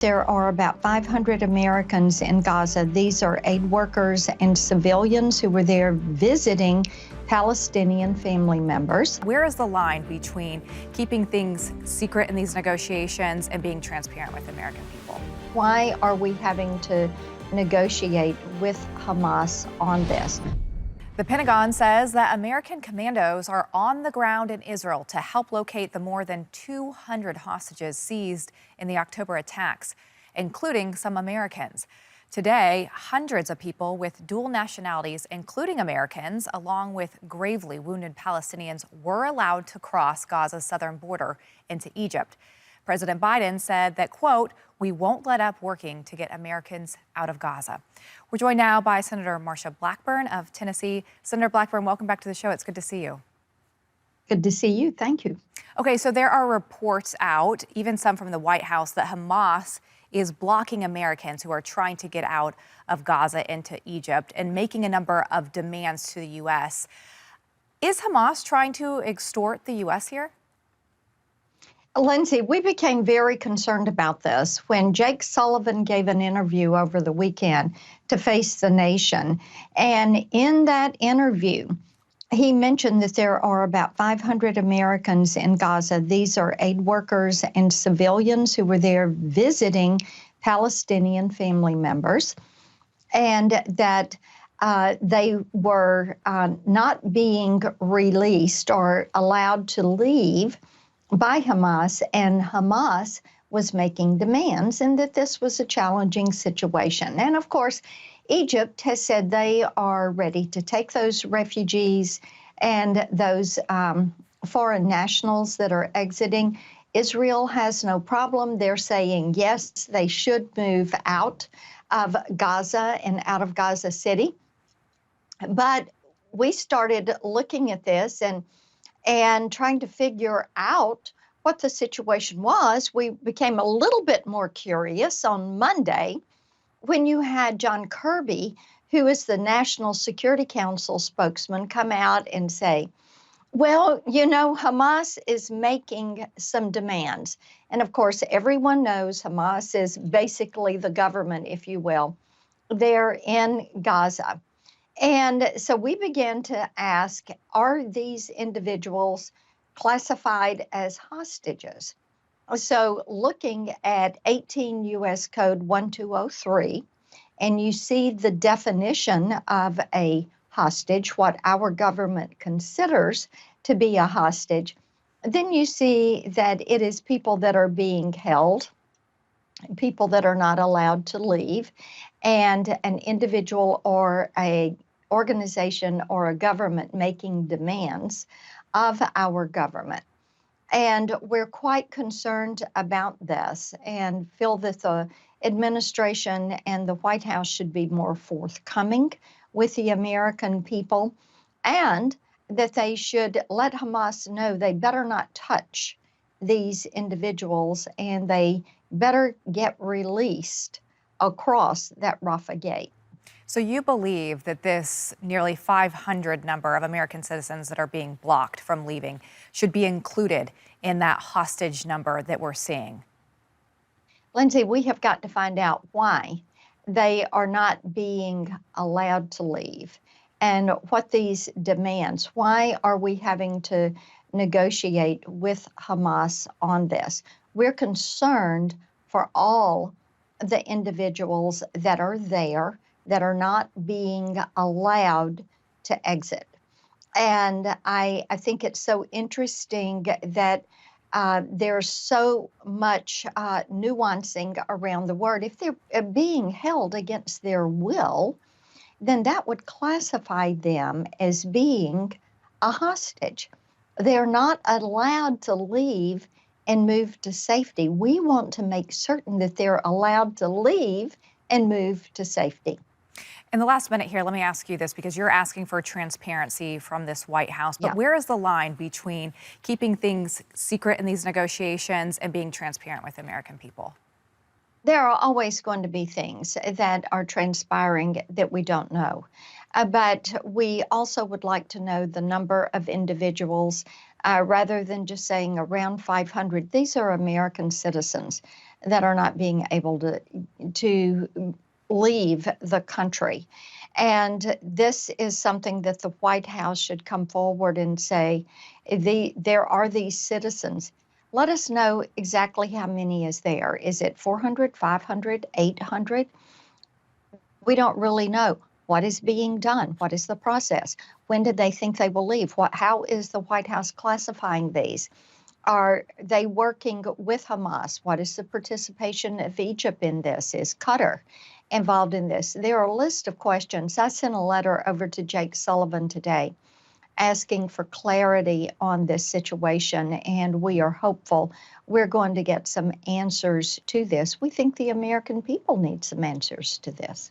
There are about 500 Americans in Gaza. These are aid workers and civilians who were there visiting Palestinian family members. Where is the line between keeping things secret in these negotiations and being transparent with American people? Why are we having to negotiate with Hamas on this? The Pentagon says that American commandos are on the ground in Israel to help locate the more than 200 hostages seized in the October attacks, including some Americans. Today, hundreds of people with dual nationalities, including Americans, along with gravely wounded Palestinians, were allowed to cross Gaza's southern border into Egypt. President Biden said that, quote, "We won't let up working to get Americans out of Gaza." We're joined now by Senator Marsha Blackburn of Tennessee. Senator Blackburn, welcome back to the show. It's good to see you. Good to see you. Thank you. Okay, so there are reports out, even some from the White House, that Hamas is blocking Americans who are trying to get out of Gaza into Egypt and making a number of demands to the U.S. Is Hamas trying to extort the U.S. here? Lindsay, we became very concerned about this when Jake Sullivan gave an interview over the weekend to Face the Nation. And in that interview, he mentioned that there are about 500 Americans in Gaza. These are aid workers and civilians who were there visiting Palestinian family members, and that they were not being released or allowed to leave by Hamas, and Hamas was making demands, and that this was a challenging situation. And of course, Egypt has said they are ready to take those refugees and those foreign nationals that are exiting. Israel has no problem. They're saying, yes, they should move out of Gaza and out of Gaza City. But we started looking at this and trying to figure out what the situation was. We became a little bit more curious on Monday when you had John Kirby, who is the National Security Council spokesman, come out and say, well, you know, Hamas is making some demands. And of course, everyone knows Hamas is basically the government, if you will. They're in Gaza. And so we began to ask, are these individuals classified as hostages? So looking at 18 U.S. Code 1203, and you see the definition of a hostage, what our government considers to be a hostage, then you see that it is people that are being held, people that are not allowed to leave, and an individual or a organization or a government making demands of our government. And we're quite concerned about this and feel that the administration and the White House should be more forthcoming with the American people, and that they should let Hamas know they better not touch these individuals and they better get released across that Rafah gate. So you believe that this nearly 500 number of American citizens that are being blocked from leaving should be included in that hostage number that we're seeing? Lindsay, we have got to find out why they are not being allowed to leave and what these demands. Why are we having to negotiate with Hamas on this? We're concerned for all the individuals that are there that are not being allowed to exit. And I think it's so interesting that there's so much nuancing around the word. If they're being held against their will, then that would classify them as being a hostage. They're not allowed to leave and move to safety. We want to make certain that they're allowed to leave and move to safety. In the last minute here, let me ask you this, because you're asking for transparency from this White House. But where is the line between keeping things secret in these negotiations and being transparent with American people? There are always going to be things that are transpiring that we don't know. But we also would like to know the number of individuals rather than just saying around 500. These are American citizens. that are not being able to leave the country. And this is something that the White House should come forward and say, there are these citizens. Let us know exactly how many is there. Is it 400, 500, 800? We don't really know. What is being done? What is the process? When did they think they will leave? How is the White House classifying these? Are they working with Hamas? What is the participation of Egypt in this? Is Qatar involved in this? There are a list of questions. I sent a letter over to Jake Sullivan today asking for clarity on this situation, and we are hopeful we're going to get some answers to this. We think the American people need some answers to this.